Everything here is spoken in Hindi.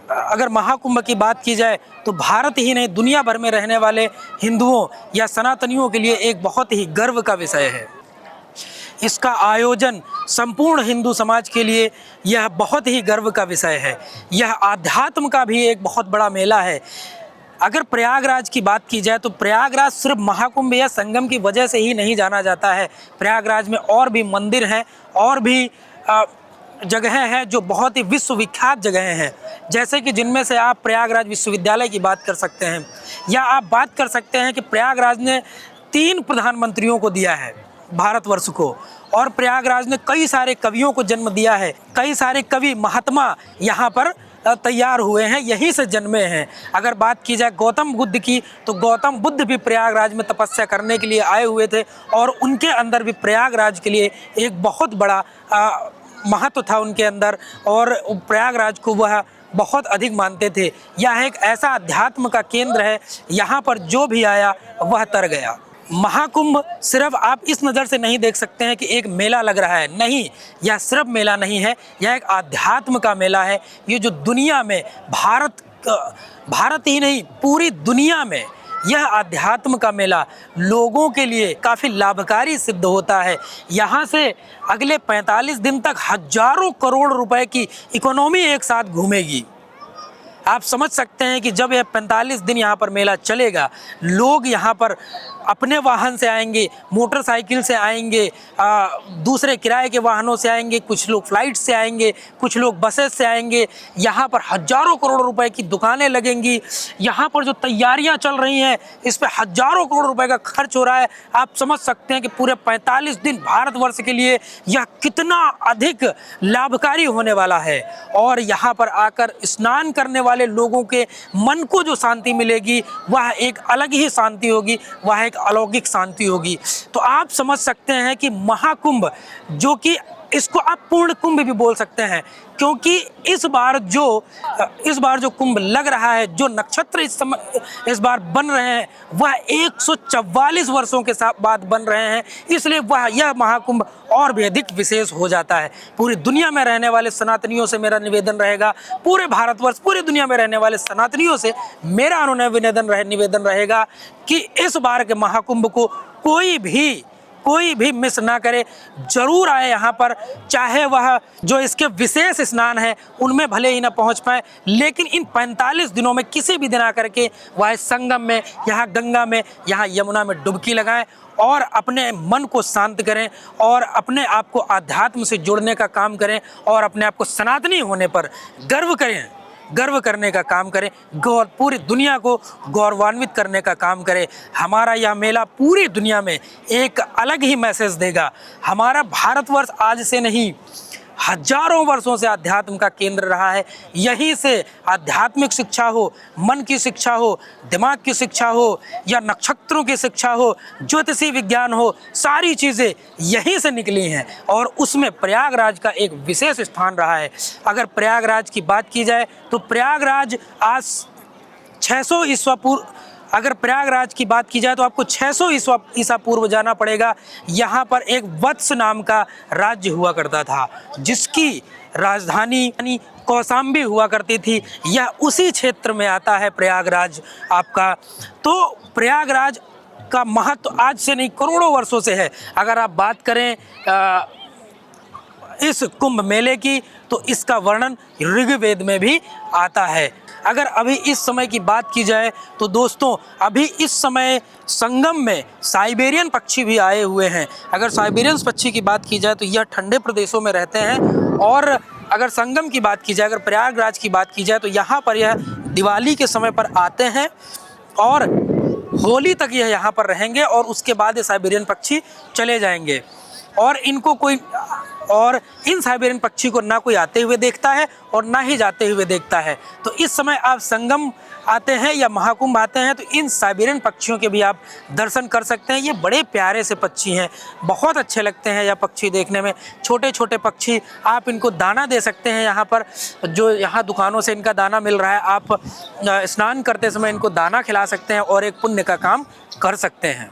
अगर महाकुंभ की बात की जाए तो भारत ही नहीं दुनिया भर में रहने वाले हिंदुओं या सनातनियों के लिए एक बहुत ही गर्व का विषय है। इसका आयोजन संपूर्ण हिंदू समाज के लिए यह बहुत ही गर्व का विषय है। यह आध्यात्म का भी एक बहुत बड़ा मेला है। अगर प्रयागराज की बात की जाए तो प्रयागराज सिर्फ महाकुंभ या संगम की वजह से ही नहीं जाना जाता है। प्रयागराज में और भी मंदिर हैं और भी जगहें हैं जो बहुत ही विश्वविख्यात जगहें हैं, जैसे कि जिनमें से आप प्रयागराज विश्वविद्यालय की बात कर सकते हैं, या आप बात कर सकते हैं कि प्रयागराज ने 3 प्रधानमंत्रियों को दिया है भारतवर्ष को, और प्रयागराज ने कई सारे कवियों को जन्म दिया है। कई सारे कवि महात्मा यहाँ पर तैयार हुए हैं, यहीं से जन्मे हैं। अगर बात की जाए गौतम बुद्ध की तो गौतम बुद्ध भी प्रयागराज में तपस्या करने के लिए आए हुए थे, और उनके अंदर भी प्रयागराज के लिए एक बहुत बड़ा महत्व था उनके अंदर, और प्रयागराज को वह बहुत अधिक मानते थे। यह एक ऐसा अध्यात्म का केंद्र है, यहाँ पर जो भी आया वह तर गया। महाकुंभ सिर्फ आप इस नज़र से नहीं देख सकते हैं कि एक मेला लग रहा है, नहीं, यह सिर्फ मेला नहीं है, यह एक आध्यात्म का मेला है। ये जो दुनिया में भारत ही नहीं पूरी दुनिया में यह आध्यात्म का मेला लोगों के लिए काफ़ी लाभकारी सिद्ध होता है। यहाँ से अगले 45 दिन तक हजारों करोड़ रुपए की इकोनॉमी एक साथ घूमेगी। आप समझ सकते हैं कि जब यह 45 दिन यहाँ पर मेला चलेगा, लोग यहाँ पर अपने वाहन से आएंगे, मोटरसाइकिल से आएंगे, दूसरे किराए के वाहनों से आएंगे, कुछ लोग फ्लाइट से आएंगे, कुछ लोग बसेस से आएंगे। यहाँ पर हजारों करोड़ रुपए की दुकानें लगेंगी। यहाँ पर जो तैयारियाँ चल रही हैं इस पर हजारों करोड़ रुपए का खर्च हो रहा है। आप समझ सकते हैं कि पूरे 45 दिन भारतवर्ष के लिए यह कितना अधिक लाभकारी होने वाला है। और यहाँ पर आकर स्नान करने वाले लोगों के मन को जो शांति मिलेगी वह एक अलग ही शांति होगी, वह एक अलौकिक शांति होगी। तो आप समझ सकते हैं कि महाकुंभ, जो कि इसको आप पूर्ण कुंभ भी बोल सकते हैं, क्योंकि इस बार जो कुंभ लग रहा है, जो नक्षत्र इस बार बन रहे हैं वह 144 वर्षों के बाद बन रहे हैं, इसलिए यह महाकुंभ और भी अधिक विशेष हो जाता है। पूरी दुनिया में रहने वाले सनातनियों से मेरा निवेदन रहेगा, पूरे भारतवर्ष पूरी दुनिया में रहने वाले सनातनियों से मेरा निवेदन रहेगा कि इस बार के महाकुंभ को कोई भी मिस ना करे, जरूर आए यहाँ पर। चाहे वह जो इसके विशेष स्नान है उनमें भले ही ना पहुँच पाए, लेकिन इन 45 दिनों में किसी भी दिन आकर के वह संगम में, यहाँ गंगा में, यहाँ यमुना में डुबकी लगाएं और अपने मन को शांत करें और अपने आप को आध्यात्म से जोड़ने का काम करें और अपने आप को सनातनी होने पर गर्व करने का काम करें, पूरी दुनिया को गौरवान्वित करने का काम करें। हमारा यह मेला पूरी दुनिया में एक अलग ही मैसेज देगा। हमारा भारतवर्ष आज से नहीं, हजारों वर्षों से अध्यात्म का केंद्र रहा है। यहीं से आध्यात्मिक शिक्षा हो, मन की शिक्षा हो, दिमाग की शिक्षा हो, या नक्षत्रों की शिक्षा हो, ज्योतिषी विज्ञान हो, सारी चीज़ें यहीं से निकली हैं और उसमें प्रयागराज का एक विशेष स्थान रहा है। अगर प्रयागराज की बात की जाए तो प्रयागराज आज 600 ईस्वी पूर्व, अगर प्रयागराज की बात की जाए तो आपको 600 ईसा पूर्व जाना पड़ेगा। यहाँ पर एक वत्स नाम का राज्य हुआ करता था, जिसकी राजधानी कौशाम्बी हुआ करती थी। यह उसी क्षेत्र में आता है प्रयागराज आपका। तो प्रयागराज का महत्व आज से नहीं करोड़ों वर्षों से है। अगर आप बात करें इस कुंभ मेले की तो इसका वर्णन ऋग्वेद में भी आता है। अगर अभी इस समय की बात की जाए तो दोस्तों, अभी इस समय संगम में साइबेरियन पक्षी भी आए हुए हैं। अगर साइबेरियन पक्षी की बात की जाए तो यह ठंडे प्रदेशों में रहते हैं, और अगर संगम की बात की जाए, अगर प्रयागराज की बात की जाए तो यहाँ पर यह दिवाली के समय पर आते हैं और होली तक यह यहाँ पर रहेंगे और उसके बाद ये साइबेरियन पक्षी चले जाएंगे। और इन साइबेरियन पक्षी को ना कोई आते हुए देखता है और ना ही जाते हुए देखता है। तो इस समय आप संगम आते हैं या महाकुंभ आते हैं तो इन साइबेरियन पक्षियों के भी आप दर्शन कर सकते हैं। ये बड़े प्यारे से पक्षी हैं, बहुत अच्छे लगते हैं यह पक्षी देखने में। छोटे छोटे पक्षी, आप इनको दाना दे सकते हैं। यहाँ पर जो यहाँ दुकानों से इनका दाना मिल रहा है, आप स्नान करते समय इनको दाना खिला सकते हैं और एक पुण्य का काम कर सकते हैं।